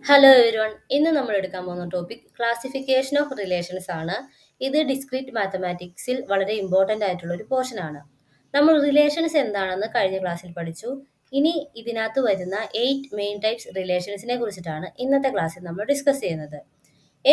Hello everyone. ഇന്ന് നമ്മൾ എടുക്കാൻ പോകുന്ന ടോപ്പിക് ക്ലാസിഫിക്കേഷൻ ഓഫ് റിലേഷൻസ് ആണ്. ഇത് ഡിസ്ക്രീറ്റ് മാത്തമാറ്റിക്സിൽ വളരെ ഇമ്പോർട്ടൻ്റ് ആയിട്ടുള്ള ഒരു പോർഷൻ ആണ്. നമ്മൾ റിലേഷൻസ് എന്താണെന്ന് കഴിഞ്ഞ ക്ലാസ്സിൽ പഠിച്ചു. ഇനി ഇതിനകത്ത് വരുന്ന 8 മെയിൻ ടൈപ്സ് റിലേഷൻസിനെ കുറിച്ചിട്ടാണ് ഇന്നത്തെ ക്ലാസ്സിൽ നമ്മൾ ഡിസ്കസ് ചെയ്യുന്നത്.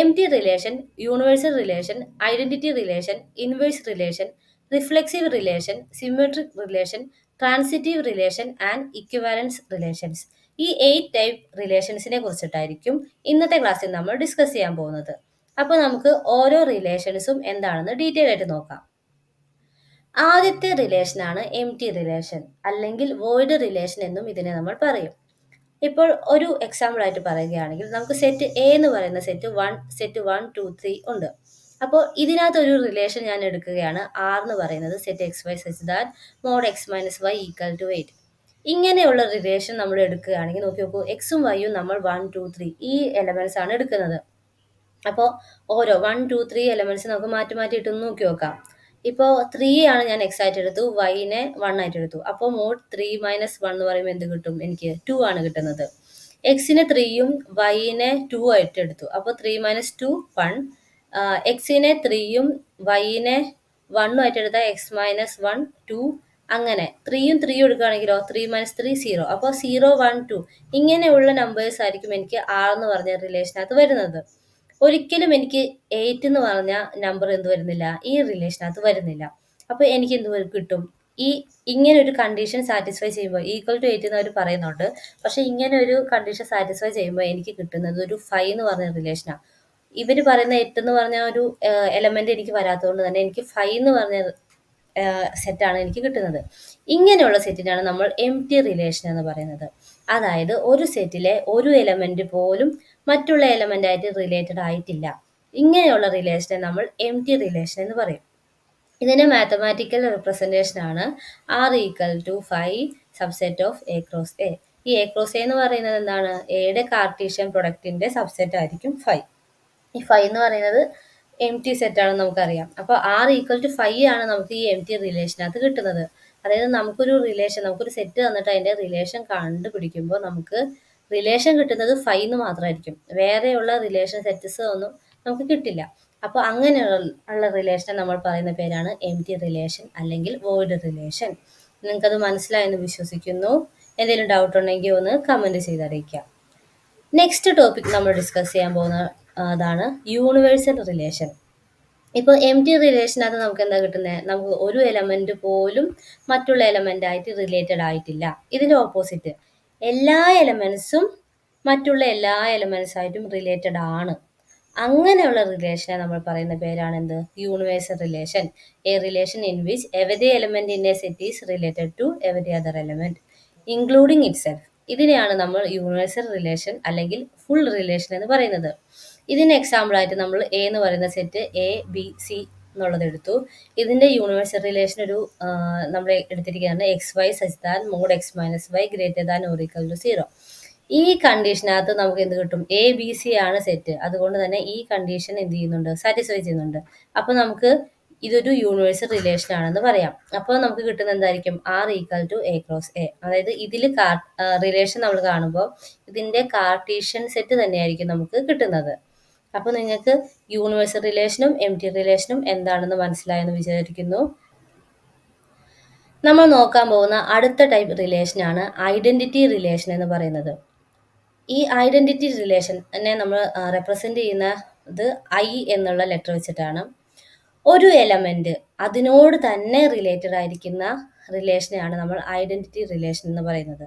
M T relation, universal relation, identity relation, inverse relation, reflexive relation, symmetric relation, transitive relation and equivalence relations. ഈ 8 ടൈപ്പ് റിലേഷൻസിനെ കുറിച്ചിട്ടായിരിക്കും ഇന്നത്തെ ക്ലാസ്സിൽ നമ്മൾ ഡിസ്കസ് ചെയ്യാൻ പോകുന്നത്. അപ്പോൾ നമുക്ക് ഓരോ റിലേഷൻസും എന്താണെന്ന് ഡീറ്റെയിൽ ആയിട്ട് നോക്കാം. ആദ്യത്തെ റിലേഷനാണ് എം ടി റിലേഷൻ, അല്ലെങ്കിൽ വോയിഡ് റിലേഷൻ എന്നും ഇതിനെ നമ്മൾ പറയും. ഇപ്പോൾ ഒരു എക്സാമ്പിൾ ആയിട്ട് പറയുകയാണെങ്കിൽ നമുക്ക് സെറ്റ് എ എന്ന് പറയുന്ന സെറ്റ് 1 2 3 ഉണ്ട്. അപ്പോൾ ഇതിനകത്ത് ഒരു റിലേഷൻ ഞാൻ എടുക്കുകയാണ്. ആർ എന്ന് പറയുന്നത് set x Y such that mod X minus y equal to 8. ഇങ്ങനെയുള്ള റിലേഷൻ നമ്മൾ എടുക്കുകയാണെങ്കിൽ നോക്കി നോക്കൂ, എക്സും വൈയും നമ്മൾ 1 2 3 ഈ എലമെന്റ്സ് ആണ് എടുക്കുന്നത്. അപ്പോൾ ഓരോ 1 2 3 എലമെന്റ്സ് നമുക്ക് മാറ്റി മാറ്റി ഇട്ടൊന്ന് നോക്കി നോക്കാം. ഇപ്പോൾ 3 ആണ് ഞാൻ എക്സ് ആയിട്ട് എടുത്തു, വൈനെ 1 ആയിട്ട് എടുത്തു. അപ്പോൾ മോഡ് 3 - 1 എന്ന് പറയുമ്പോൾ എന്ത് കിട്ടും? എനിക്ക് 2 ആണ് കിട്ടുന്നത്. എക്സിനെ 3യും വൈനെ 2 ആയിട്ട് എടുത്തു. അപ്പോൾ 3 - 2 1. എക്സിനെ 3യും വൈനെ 1 ആയിട്ട് എടുത്താൽ x - 1 2. അങ്ങനെ 3യും 3യും എടുക്കുകയാണെങ്കിലോ 3 - 3 0. അപ്പോൾ 0 1 2 ഇങ്ങനെയുള്ള നമ്പേഴ്സ് ആയിരിക്കും എനിക്ക് ആർ എന്ന് പറഞ്ഞ റിലേഷനകത്ത് വരുന്നത്. ഒരിക്കലും എനിക്ക് 8 എന്ന് പറഞ്ഞ നമ്പർ എന്ത് വരുന്നില്ല, ഈ റിലേഷനകത്ത് വരുന്നില്ല. അപ്പോൾ എനിക്ക് എന്ത് കിട്ടും? ഈ ഇങ്ങനെ ഒരു കണ്ടീഷൻ സാറ്റിസ്ഫൈ ചെയ്യുമ്പോൾ ഈക്വൽ ടു 8 എന്ന് അവർ പറയുന്നുണ്ട്. പക്ഷെ ഇങ്ങനെ ഒരു കണ്ടീഷൻ സാറ്റിസ്ഫൈ ചെയ്യുമ്പോൾ എനിക്ക് കിട്ടുന്നത് ഒരു 5 എന്ന് പറഞ്ഞ റിലേഷനാണ്. ഇവർ പറയുന്ന 8 എന്ന് പറഞ്ഞ ഒരു എലമെന്റ് എനിക്ക് വരാത്തതുകൊണ്ട് തന്നെ എനിക്ക് 5 എന്ന് പറഞ്ഞ സെറ്റാണ് എനിക്ക് കിട്ടുന്നത്. ഇങ്ങനെയുള്ള സെറ്റിനാണ് നമ്മൾ എം ടി റിലേഷൻ എന്ന് പറയുന്നത്. അതായത് ഒരു സെറ്റിലെ ഒരു എലമെന്റ് പോലും മറ്റുള്ള എലമെന്റ് ആയിട്ട് റിലേറ്റഡ് ആയിട്ടില്ല. ഇങ്ങനെയുള്ള റിലേഷനെ നമ്മൾ എം ടി റിലേഷൻ എന്ന് പറയും. ഇതിന്റെ മാത്തമാറ്റിക്കൽ റിപ്രസെന്റേഷൻ ആണ് R equal to 5 subset of A cross A. ഈ എ ക്രോസ് എ എന്ന് പറയുന്നത് എന്താണ്? എയുടെ കാർട്ടീഷ്യൻ പ്രൊഡക്റ്റിന്റെ സബ്സെറ്റ് ആയിരിക്കും 5. ഈ 5 എന്ന് പറയുന്നത് എം ടി സെറ്റ് ആണെന്ന് നമുക്കറിയാം. അപ്പോൾ ആർ ഈക്വൽ ടു 5 ആണ് നമുക്ക് ഈ എം ടി റിലേഷനകത്ത് കിട്ടുന്നത്. അതായത് നമുക്കൊരു സെറ്റ് തന്നിട്ട് അതിന്റെ റിലേഷൻ കണ്ടുപിടിക്കുമ്പോൾ നമുക്ക് റിലേഷൻ കിട്ടുന്നത് 5 എന്ന് മാത്രമായിരിക്കും. വേറെയുള്ള റിലേഷൻ സെറ്റ്സ് ഒന്നും നമുക്ക് കിട്ടില്ല. അപ്പോൾ അങ്ങനെയുള്ള റിലേഷനെ നമ്മൾ പറയുന്ന പേരാണ് എം ടി റിലേഷൻ അല്ലെങ്കിൽ വോയിഡ് റിലേഷൻ. നിങ്ങൾക്കത് മനസ്സിലായെന്ന് വിശ്വസിക്കുന്നു. എന്തെങ്കിലും ഡൗട്ട് ഉണ്ടെങ്കിൽ ഒന്ന് കമന്റ് ചെയ്തറിയിക്കാം. നെക്സ്റ്റ് ടോപ്പിക് നമ്മൾ ഡിസ്കസ് ചെയ്യാൻ പോകുന്ന അതാണ് യൂണിവേഴ്സൽ റിലേഷൻ. ഇപ്പോൾ എം ടി റിലേഷനകത്ത് നമുക്ക് എന്താ കിട്ടുന്നത്? നമുക്ക് ഒരു എലമെന്റ് പോലും മറ്റുള്ള എലമെന്റ് ആയിട്ട് റിലേറ്റഡ് ആയിട്ടില്ല. ഇതിന്റെ ഓപ്പോസിറ്റ് എല്ലാ എലമെന്റ്സും മറ്റുള്ള എല്ലാ എലമെന്റ്സ് ആയിട്ടും റിലേറ്റഡ് ആണ്. അങ്ങനെയുള്ള റിലേഷനെ നമ്മൾ പറയുന്ന പേരാണ് എന്ത്? Universal relation. A relation in which every element in a set is related to every other element including itself. ഇതിനെയാണ് നമ്മൾ യൂണിവേഴ്സൽ റിലേഷൻ അല്ലെങ്കിൽ ഫുൾ റിലേഷൻ എന്ന് പറയുന്നത്. ഇതിന് എക്സാമ്പിൾ ആയിട്ട് നമ്മൾ എ എന്ന് പറയുന്ന സെറ്റ് എ ബി സി എന്നുള്ളത് എടുത്തു. ഇതിന്റെ യൂണിവേഴ്സൽ റിലേഷൻ നമ്മൾ എടുത്തിരിക്കുകയാണ് X Y such that mod X minus Y greater than or equal to 0. ഈ കണ്ടീഷനകത്ത് നമുക്ക് എന്ത് കിട്ടും? എ ബി സി ആണ് സെറ്റ്. അതുകൊണ്ട് തന്നെ ഈ കണ്ടീഷൻ എന്ത് ചെയ്യുന്നുണ്ട്? സാറ്റിസ്ഫൈ ചെയ്യുന്നുണ്ട്. അപ്പോൾ നമുക്ക് ഇതൊരു യൂണിവേഴ്സൽ റിലേഷൻ ആണെന്ന് പറയാം. അപ്പോൾ നമുക്ക് കിട്ടുന്നത് എന്തായിരിക്കും? R equal to A cross A. അതായത് ഇതിൽ റിലേഷൻ നമ്മൾ കാണുമ്പോൾ ഇതിന്റെ കാർട്ടീഷ്യൻ സെറ്റ് തന്നെയായിരിക്കും നമുക്ക് കിട്ടുന്നത്. അപ്പോൾ നിങ്ങൾക്ക് യൂണിവേഴ്സൽ റിലേഷനും എം ടി റിലേഷനും എന്താണെന്ന് മനസ്സിലായെന്ന് വിചാരിക്കുന്നു. നമ്മൾ നോക്കാൻ പോകുന്ന അടുത്ത ടൈപ്പ് റിലേഷനാണ് ഐഡന്റിറ്റി റിലേഷൻ എന്ന് പറയുന്നത്. ഈ ഐഡന്റിറ്റി റിലേഷനെ നമ്മൾ റെപ്രസെന്റ് ചെയ്യുന്നത് ഐ എന്നുള്ള ലെറ്റർ വെച്ചിട്ടാണ്. ഒരു എലമെന്റ് അതിനോട് തന്നെ റിലേറ്റഡ് ആയിരിക്കുന്ന റിലേഷനെയാണ് നമ്മൾ ഐഡന്റിറ്റി റിലേഷൻ എന്ന് പറയുന്നത്.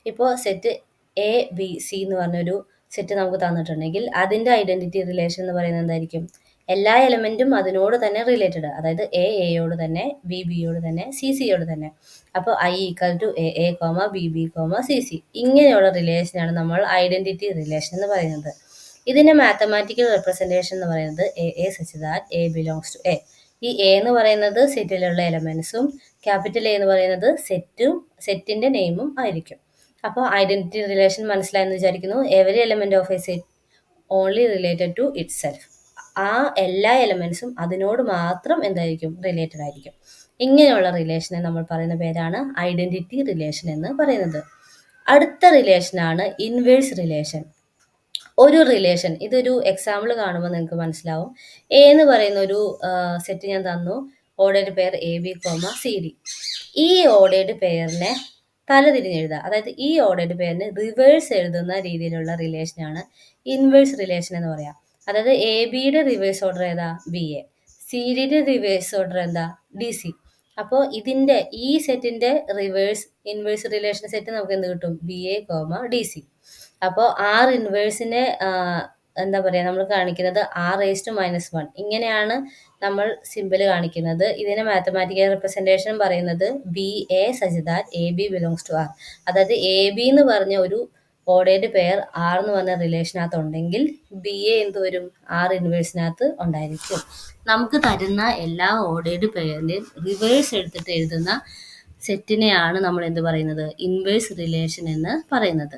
ഇപ്പോൾ സെറ്റ് എ ബി സി എന്ന് പറഞ്ഞൊരു സെറ്റ് നമുക്ക് തന്നിട്ടുണ്ടെങ്കിൽ അതിന്റെ ഐഡന്റിറ്റി റിലേഷൻ എന്ന് പറയുന്നത് എന്തായിരിക്കും? എല്ലാ എലമെന്റും അതിനോട് തന്നെ റിലേറ്റഡ്. അതായത് എയോട് തന്നെ, ബിയോട് തന്നെ, സിയോട് തന്നെ. അപ്പോൾ I equal to A comma B comma C. ഇങ്ങനെയുള്ള റിലേഷനാണ് നമ്മൾ ഐഡന്റിറ്റി റിലേഷൻ എന്ന് പറയുന്നത്. ഇതിന്റെ മാത്തമാറ്റിക്കൽ റെപ്രസെന്റേഷൻ എന്ന് പറയുന്നത് a such that a belongs to A. ഈ എ എന്ന് പറയുന്നത് സെറ്റിലുള്ള എലമെന്റ്സും ക്യാപിറ്റൽ എ എന്ന് പറയുന്നത് സെറ്റിന്റെ നെയിമും ആയിരിക്കും. അപ്പോൾ ഐഡന്റിറ്റി റിലേഷൻ മനസ്സിലായെന്ന് വിചാരിക്കുന്നു. Every element of a set only related to itself. ആ എല്ലാ എലമെന്റ്സും അതിനോട് മാത്രം എന്തായിരിക്കും? റിലേറ്റഡ് ആയിരിക്കും. ഇങ്ങനെയുള്ള റിലേഷനെ നമ്മൾ പറയുന്ന പേരാണ് ഐഡന്റിറ്റി റിലേഷൻ എന്ന് പറയുന്നത്. അടുത്ത റിലേഷനാണ് ഇൻവേഴ്സ് റിലേഷൻ. ഒരു റിലേഷൻ ഇതൊരു എക്സാമ്പിൾ കാണുമ്പോൾ നിങ്ങൾക്ക് മനസ്സിലാവും. എ എന്ന് പറയുന്ന ഒരു സെറ്റ് ഞാൻ തന്നു. Ordered pair A B comma C D. ഈ ഓർഡേർഡ് പെയറിനെ തലതിരിഞ്ഞെഴുതുക. അതായത് ഈ ഓർഡേർഡ് പെയറിന് റിവേഴ്സ് എഴുതുന്ന രീതിയിലുള്ള റിലേഷനാണ് ഇൻവേഴ്സ് റിലേഷൻ എന്ന് പറയാം. അതായത് എ ബിയുടെ റിവേഴ്സ് ഓർഡർ ഏതാ? B A. സി ഡിയുടെ റിവേഴ്സ് ഓർഡർ എന്താ? D C. അപ്പോൾ ഇതിന്റെ ഈ സെറ്റിന്റെ റിവേഴ്സ് ഇൻവേഴ്സ് റിലേഷൻ സെറ്റ് നമുക്ക് എന്ത് കിട്ടും? B A comma D C. അപ്പോൾ ആർ ഇൻവേഴ്സിനെ എന്താ പറയുക, നമ്മൾ കാണിക്കുന്നത് r⁻⁻1 ഇങ്ങനെയാണ് നമ്മൾ സിമ്പിൾ കാണിക്കുന്നത്. ഇതിനെ മാത്തമാറ്റിക്കൽ റെപ്രസെൻറ്റേഷൻ പറയുന്നത് b a such that a b belongs to R. അതായത് എ ബി എന്ന് പറഞ്ഞ ഒരു ഓർഡേർഡ് പെയർ ആർ എന്ന് പറഞ്ഞ റിലേഷനകത്ത് ഉണ്ടെങ്കിൽ ബി എ എന്ത് വരും? ആർ ഇൻവേഴ്സിനകത്ത് ഉണ്ടായിരിക്കും. നമുക്ക് തരുന്ന എല്ലാ ഓർഡേർഡ് പെയറിൻ്റെയും റിവേഴ്സ് എടുത്തിട്ട് എഴുതുന്ന സെറ്റിനെയാണ് നമ്മൾ എന്ത് പറയുന്നത്? ഇൻവേഴ്സ് റിലേഷൻ എന്ന് പറയുന്നത്.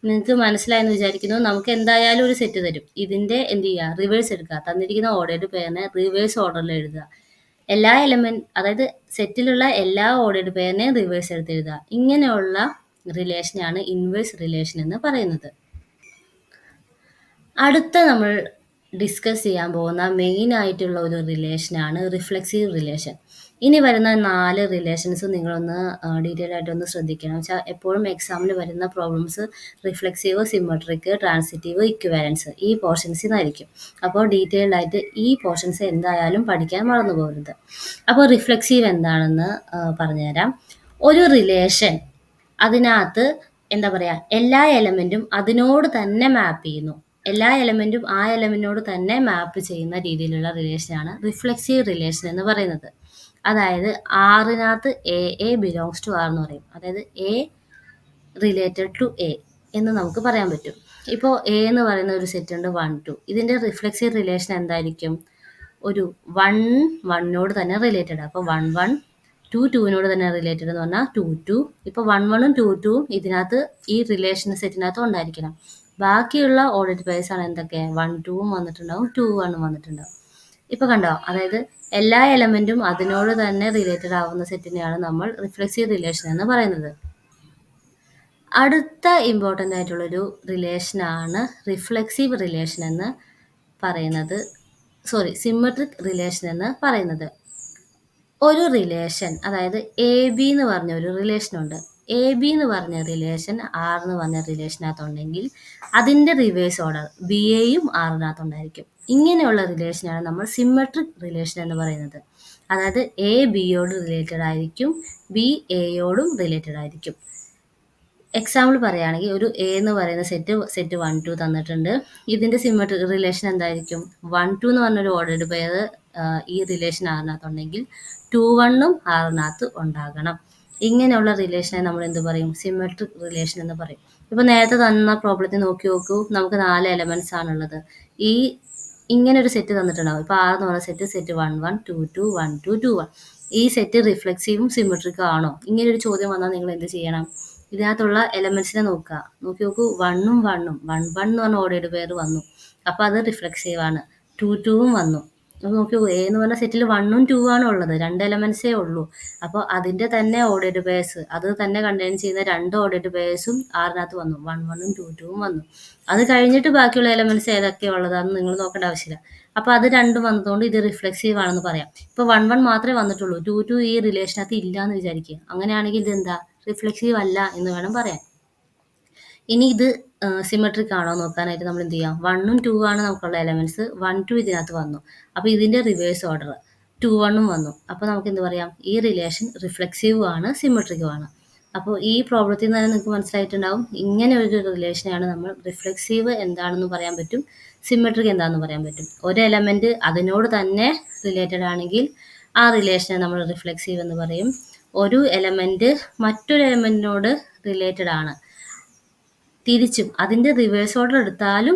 നിങ്ങൾക്ക് മനസ്സിലായെന്ന് വിചാരിക്കുന്നു. നമുക്ക് എന്തായാലും ഒരു സെറ്റ് തരും. ഇതിന്റെ എന്ത് ചെയ്യുക? റിവേഴ്സ് എടുക്കുക. തന്നിരിക്കുന്ന ഓർഡേർഡ് പെയറിനെ റിവേഴ്സ് ഓർഡറിൽ എഴുതുക. എല്ലാ എലമെന്റ്, അതായത് സെറ്റിലുള്ള എല്ലാ ഓർഡേർഡ് പെയറിനെയും റിവേഴ്സ് എടുത്ത് എഴുതുക. ഇങ്ങനെയുള്ള റിലേഷനാണ് ഇൻവേഴ്സ് റിലേഷൻ എന്ന് പറയുന്നത്. അടുത്ത നമ്മൾ ഡിസ്കസ് ചെയ്യാൻ പോകുന്ന മെയിൻ ആയിട്ടുള്ള ഒരു റിലേഷനാണ് റിഫ്ലെക്സീവ് റിലേഷൻ. ഇനി വരുന്ന 4 റിലേഷൻസ് നിങ്ങളൊന്ന് ഡീറ്റെയിൽ ആയിട്ടൊന്ന് ശ്രദ്ധിക്കണം. വെച്ചാൽ എപ്പോഴും എക്സാമിന് വരുന്ന problems reflexive, symmetric, transitive, equivalence ഈ പോർഷൻസിൽ നിന്നായിരിക്കും. അപ്പോൾ ഡീറ്റെയിൽഡ് ആയിട്ട് ഈ പോർഷൻസ് എന്തായാലും പഠിക്കാൻ മറന്നു പോകരുത്. അപ്പോൾ റിഫ്ലെക്സീവ് എന്താണെന്ന് പറഞ്ഞുതരാം. ഒരു റിലേഷൻ അതിനകത്ത് എന്താ പറയുക, എല്ലാ എലമെൻറ്റും അതിനോട് തന്നെ മാപ്പ് ചെയ്യുന്നു. എല്ലാ എലമെൻറ്റും ആ എലമെൻറ്റിനോട് തന്നെ മാപ്പ് ചെയ്യുന്ന രീതിയിലുള്ള റിലേഷനാണ് റിഫ്ലെക്സീവ് റിലേഷൻ എന്ന് പറയുന്നത്. അതായത് ആറിനകത്ത് എ ബിലോങ്സ് ടു ആർ എന്ന് പറയും. അതായത് എ റിലേറ്റഡ് ടു എ എന്ന് നമുക്ക് പറയാൻ പറ്റും. ഇപ്പോൾ എ എന്ന് പറയുന്ന ഒരു സെറ്റ് ഉണ്ട് 1 2. ഇതിൻ്റെ റിഫ്ലെക്സീവ് റിലേഷൻ എന്തായിരിക്കും? ഒരു 1 1നോട് തന്നെ റിലേറ്റഡ്. അപ്പോൾ 1 1 2 2നോട് തന്നെ റിലേറ്റഡ് എന്ന് പറഞ്ഞാൽ 2 2. ഇപ്പോൾ 1 1ഉം 2 2ഉം ഇതിനകത്ത് ഈ റിലേഷൻ സെറ്റിനകത്ത് ഉണ്ടായിരിക്കണം. ബാക്കിയുള്ള ഓർഡേർഡ് പെയർസ് ആണ് എന്തൊക്കെ? 1 2ഉം വന്നിട്ടുണ്ടാവും, 2 1ഉം വന്നിട്ടുണ്ടാവും. ഇപ്പോൾ കണ്ടോ? അതായത് എല്ലാ എലമെൻറ്റും അതിനോട് തന്നെ റിലേറ്റഡ് ആവുന്ന സെറ്റിനെയാണ് നമ്മൾ റിഫ്ലെക്സീവ് റിലേഷൻ എന്ന് പറയുന്നത്. അടുത്ത ഇമ്പോർട്ടൻ്റ് ആയിട്ടുള്ളൊരു റിലേഷനാണ് റിഫ്ലെക്സീവ് റിലേഷൻ എന്ന് പറയുന്നത്. സിമെട്രിക് റിലേഷൻ എന്ന് പറയുന്നത്. ഒരു റിലേഷൻ, അതായത് എ ബി എന്ന് പറഞ്ഞ ഒരു റിലേഷനുണ്ട്. എ ബി എന്ന് പറഞ്ഞ റിലേഷൻ ആർ എന്ന് പറഞ്ഞ റിലേഷനകത്തുണ്ടെങ്കിൽ അതിൻ്റെ റിവേഴ്സ് ഓർഡർ ബി എയും ആറിനകത്തുണ്ടായിരിക്കും. ഇങ്ങനെയുള്ള റിലേഷനാണ് നമ്മൾ സിമെട്രിക് റിലേഷൻ എന്ന് പറയുന്നത്. അതായത് എ ബിയോട് റിലേറ്റഡ് ആയിരിക്കും, ബി എയോടും റിലേറ്റഡ് ആയിരിക്കും. എക്സാമ്പിൾ പറയുകയാണെങ്കിൽ ഒരു എ എന്ന് പറയുന്ന സെറ്റ് 1 2 തന്നിട്ടുണ്ട്. ഇതിൻ്റെ സിമെട്രിക് റിലേഷൻ എന്തായിരിക്കും? 1 2 എന്ന് പറഞ്ഞൊരു ഓർഡേർഡ് പെയർ ഈ റിലേഷൻ ആറിനകത്തുണ്ടെങ്കിൽ 2 1ഉം ആറിനകത്ത് ഉണ്ടാകണം. ഇങ്ങനെയുള്ള റിലേഷനെ നമ്മൾ എന്ത് പറയും? സിമെട്രിക് റിലേഷൻ എന്ന് പറയും. ഇപ്പോൾ നേരത്തെ തന്ന പ്രോബ്ലത്തിൽ നോക്കൂ, നമുക്ക് 4 എലമെൻറ്റ്സ് ആണുള്ളത്. ഇങ്ങനെ ഒരു സെറ്റ് തന്നിട്ടുണ്ടാവും. ഇപ്പോൾ ആർ എന്ന് പറഞ്ഞ സെറ്റ് 1 1 2 2 1 2 2 1. ഈ സെറ്റ് റിഫ്ലെക്സീവും സിമെട്രിക്കും ആണോ? ഇങ്ങനെ ഒരു ചോദ്യം വന്നാൽ നിങ്ങൾ എന്ത് ചെയ്യണം? ഇതിനകത്തുള്ള എലമെൻറ്റ്സിനെ നോക്കുക. നോക്കൂ, 1ഉം 1ഉം 1 1 എന്ന് പറഞ്ഞ ഓർഡേർഡ് പെയർ വന്നു. അപ്പോൾ അത് റിഫ്ലെക്സീവ് ആണ്. 2 2ഉം വന്നു. അപ്പോൾ നോക്കൂ, എ എന്ന് പറഞ്ഞ സെറ്റിൽ 1ഉം 2 ആണ് ഉള്ളത്. 2 എലമെൻറ്റ്സേ ഉള്ളൂ. അപ്പോൾ അതിൻ്റെ തന്നെ ഓർഡേർഡ് പെയർസ്, അത് തന്നെ കണ്ടെയ്ൻ ചെയ്യുന്ന 2 ഓർഡേർഡ് പെയർസും ആറിനകത്ത് വന്നു. 1 1ഉം 2 2ഉം വന്നു. അത് കഴിഞ്ഞിട്ട് ബാക്കിയുള്ള എലമെൻറ്റ്സ് ഏതൊക്കെയാണ് ഉള്ളതാണെന്ന് നിങ്ങൾ നോക്കേണ്ട ആവശ്യമില്ല. അപ്പോൾ അത് രണ്ടും വന്നതുകൊണ്ട് ഇത് റിഫ്ലെക്സീവ് ആണെന്ന് പറയാം. ഇപ്പോൾ 1 1 മാത്രമേ വന്നിട്ടുള്ളൂ, 2 2 ഈ റിലേഷനകത്ത് ഇല്ല എന്ന് വിചാരിക്കുക. അങ്ങനെയാണെങ്കിൽ ഇതെന്താ? റിഫ്ലെക്സീവ് അല്ല എന്ന് വേണം പറയാൻ. ഇനി ഇത് സിമെട്രിക് ആണോ നോക്കാനായിട്ട് നമ്മൾ എന്ത് ചെയ്യാം? 1ഉം 2 ആണ് നമുക്കുള്ള എലമെൻറ്റ്സ്. 1 2 ഇതിനകത്ത് വന്നു. അപ്പോൾ ഇതിൻ്റെ റിവേഴ്സ് ഓർഡർ 2 1ഉം വന്നു. അപ്പോൾ നമുക്ക് എന്ത് പറയാം? ഈ റിലേഷൻ റിഫ്ലെക്സീവും ആണ്, സിമെട്രിക്കും ആണ്. അപ്പോൾ ഈ പ്രോബ്ലത്തിൽ നിന്ന് തന്നെ നിങ്ങൾക്ക് മനസ്സിലായിട്ടുണ്ടാവും, ഇങ്ങനെ ഒരു റിലേഷനാണ് നമ്മൾ റിഫ്ലെക്സീവ് എന്താണെന്ന് പറയാൻ പറ്റും, സിമെട്രിക് എന്താണെന്ന് പറയാൻ പറ്റും. ഒരു എലമെൻറ്റ് അതിനോട് തന്നെ റിലേറ്റഡ് ആണെങ്കിൽ ആ റിലേഷനെ നമ്മൾ റിഫ്ലെക്സീവ് എന്ന് പറയും. ഒരു എലമെൻറ്റ് മറ്റൊരു എലമെൻറ്റിനോട് റിലേറ്റഡ് ആണ്, തിരിച്ചും അതിൻ്റെ റിവേഴ്സ് ഓർഡർ എടുത്താലും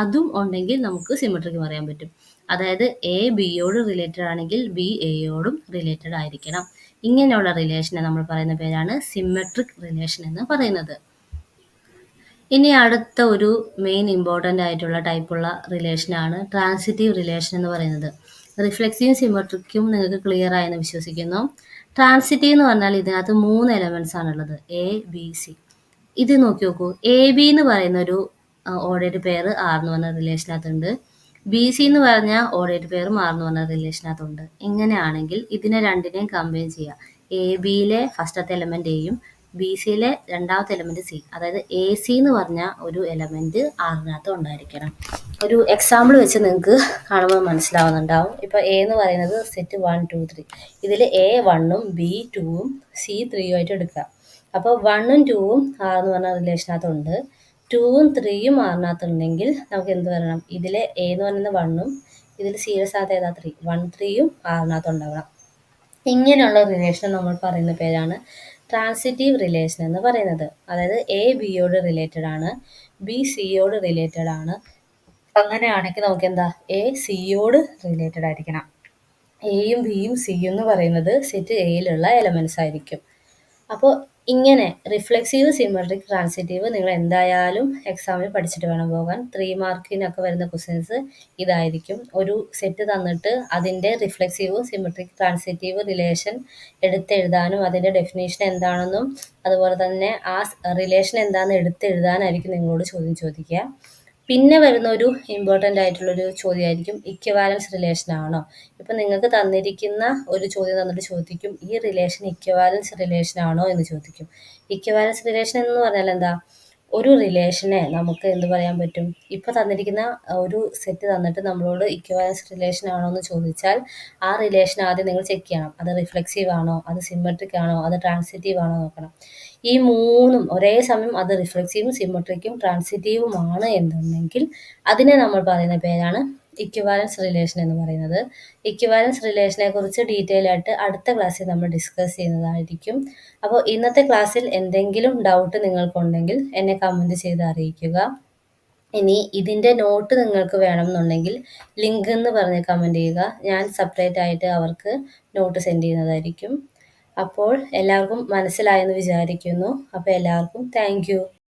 അതും ഉണ്ടെങ്കിൽ നമുക്ക് സിമെട്രിക് പറയാൻ പറ്റും. അതായത് എ ബിയോട് റിലേറ്റഡ് ആണെങ്കിൽ ബി എയോടും റിലേറ്റഡ് ആയിരിക്കണം. ഇങ്ങനെയുള്ള റിലേഷനെ നമ്മൾ പറയുന്ന പേരാണ് സിമെട്രിക് റിലേഷൻ എന്ന് പറയുന്നത്. ഇനി അടുത്ത ഒരു മെയിൻ ഇമ്പോർട്ടൻ്റ് ആയിട്ടുള്ള ടൈപ്പുള്ള റിലേഷനാണ് ട്രാൻസിറ്റീവ് റിലേഷൻ എന്ന് പറയുന്നത്. റിഫ്ലെക്സീവും സിമെട്രിക്കും നിങ്ങൾക്ക് ക്ലിയർ ആയെന്ന് വിശ്വസിക്കുന്നു. ട്രാൻസിറ്റീവ് എന്ന് പറഞ്ഞാൽ ഇതിനകത്ത് 3 എലമെൻറ്റ്സ് ആണുള്ളത്, എ ബി സി. ഇത് നോക്കി നോക്കൂ, എ ബി എന്ന് പറയുന്ന ഒരു ഓർഡേഡ് പെയർ ആർ എന്ന് പറഞ്ഞ റിലേഷനകത്തുണ്ട്. ബി സി എന്ന് പറഞ്ഞ ഓർഡേഡ് പെയറും ആർ എന്ന് പറഞ്ഞ റിലേഷനകത്തുണ്ട്. ഇങ്ങനെയാണെങ്കിൽ ഇതിനെ രണ്ടിനെയും കമ്പൈൻ ചെയ്യുക. എ ബിയിലെ ഫസ്റ്റത്തെ എലമെന്റ് എയും ബി സിയിലെ രണ്ടാമത്തെ എലമെന്റ് സി, അതായത് എ സി എന്ന് പറഞ്ഞ ഒരു എലമെന്റ് ആറിനകത്ത് ഉണ്ടായിരിക്കണം. ഒരു എക്സാമ്പിൾ വെച്ച് നിങ്ങൾക്ക് കാണുമ്പോൾ മനസ്സിലാവുന്നുണ്ടാവും. ഇപ്പൊ എ എന്ന് പറയുന്നത് സെറ്റ് 1 2 3, ഇതിൽ എ 1ഉം ബി 2ഉം സി 3ഉം ആയിട്ട് എടുക്കുക. അപ്പോൾ 1ഉം 2ഉം ആർ എന്ന് പറഞ്ഞ റിലേഷനകത്തുണ്ട്. 2ഉം 3ഉം ആറിനകത്തുണ്ടെങ്കിൽ നമുക്ക് എന്ത് വരണം? ഇതിലെ എ എന്ന് പറയുന്നത് 1ഉം ഇതിൽ സിയുടെ സ്ഥാനത്ത് ഏതാ 3, 1 3ഉം ആറിനകത്ത് ഉണ്ടാവണം. ഇങ്ങനെയുള്ള റിലേഷൻ നമ്മൾ പറയുന്ന പേരാണ് ട്രാൻസിറ്റീവ് റിലേഷൻ എന്ന് പറയുന്നത്. അതായത് എ ബിയോട് റിലേറ്റഡ് ആണ്, ബി സിയോട് റിലേറ്റഡ് ആണ്. അങ്ങനെയാണെങ്കിൽ നമുക്ക് എന്താ, എ സിയോട് റിലേറ്റഡ് ആയിരിക്കണം. എയും ബിയും സിയും എന്ന് പറയുന്നത് സെറ്റ് എയിലുള്ള എലമെന്റ്സ് ആയിരിക്കും. അപ്പോൾ ഇങ്ങനെ റിഫ്ലെക്സീവ്, സിമെട്രിക്, ട്രാൻസിറ്റീവ് നിങ്ങൾ എന്തായാലും എക്സാമിൽ പഠിച്ചിട്ട് വേണം പോകാൻ. 3 മാർക്കിനൊക്കെ വരുന്ന ക്വസ്റ്റ്യൻസ് ഇതായിരിക്കും. ഒരു സെറ്റ് തന്നിട്ട് അതിൻ്റെ റിഫ്ലെക്സീവ്, സിമെട്രിക്, ട്രാൻസിറ്റീവ് റിലേഷൻ എടുത്തെഴുതാനും അതിൻ്റെ ഡെഫിനേഷൻ എന്താണെന്നും അതുപോലെ തന്നെ ആ റിലേഷൻ എന്താണെന്ന് എടുത്തെഴുതാനായിരിക്കും നിങ്ങളോട് ചോദ്യം ചോദിക്കുക. പിന്നെ വരുന്ന ഒരു ഇമ്പോർട്ടൻ്റ് ആയിട്ടുള്ളൊരു ചോദ്യമായിരിക്കും ഇക്വിവാലൻസ് റിലേഷൻ ആണോ. ഇപ്പം നിങ്ങൾക്ക് തന്നിരിക്കുന്ന ഒരു ചോദ്യം തന്നിട്ട് ചോദിക്കും, ഈ റിലേഷൻ ഇക്വിവാലൻസ് റിലേഷൻ ആണോ എന്ന് ചോദിക്കും. ഇക്വിവാലൻസ് റിലേഷൻ എന്ന് പറഞ്ഞാൽ എന്താ, ഒരു റിലേഷനെ നമുക്ക് എന്ത് പറയാൻ പറ്റും, ഇപ്പോൾ തന്നിരിക്കുന്ന ഒരു സെറ്റ് തന്നിട്ട് നമ്മളോട് ഇക്വിവാലൻസ് റിലേഷൻ ആണോ എന്ന് ചോദിച്ചാൽ ആ റിലേഷൻ ആദ്യം നിങ്ങൾ ചെക്ക് ചെയ്യണം. അത് റിഫ്ലെക്സീവ് ആണോ, അത് സിമെട്രിക് ആണോ, അത് ട്രാൻസിറ്റീവ് ആണോ നോക്കണം. ഈ മൂന്നും ഒരേ സമയം അത് റിഫ്ലെക്സീവും, സിമെട്രിക്കും, ട്രാൻസിറ്റീവും ആണ് എന്നുണ്ടെങ്കിൽ അതിനെ നമ്മൾ പറയുന്ന പേരാണ് ഇക്വിവാലൻസ് റിലേഷൻ എന്ന് പറയുന്നത്. ഇക്വിവാലൻസ് റിലേഷനെ കുറിച്ച് ഡീറ്റെയിൽ ആയിട്ട് അടുത്ത ക്ലാസ്സിൽ നമ്മൾ ഡിസ്കസ് ചെയ്യുന്നതായിരിക്കും. അപ്പോൾ ഇന്നത്തെ ക്ലാസ്സിൽ എന്തെങ്കിലും ഡൗട്ട് നിങ്ങൾക്കുണ്ടെങ്കിൽ എന്നെ കമൻറ്റ് ചെയ്ത് അറിയിക്കുക. ഇനി ഇതിൻ്റെ നോട്ട് നിങ്ങൾക്ക് വേണമെന്നുണ്ടെങ്കിൽ ലിങ്ക് എന്ന് പറഞ്ഞ് കമൻറ്റ് ചെയ്യുക. ഞാൻ സെപ്പറേറ്റ് ആയിട്ട് അവർക്ക് നോട്ട് സെൻഡ് ചെയ്യുന്നതായിരിക്കും. അപ്പോൾ എല്ലാവർക്കും മനസ്സിലായെന്ന് വിചാരിക്കുന്നു. അപ്പോൾ എല്ലാവർക്കും താങ്ക് യു.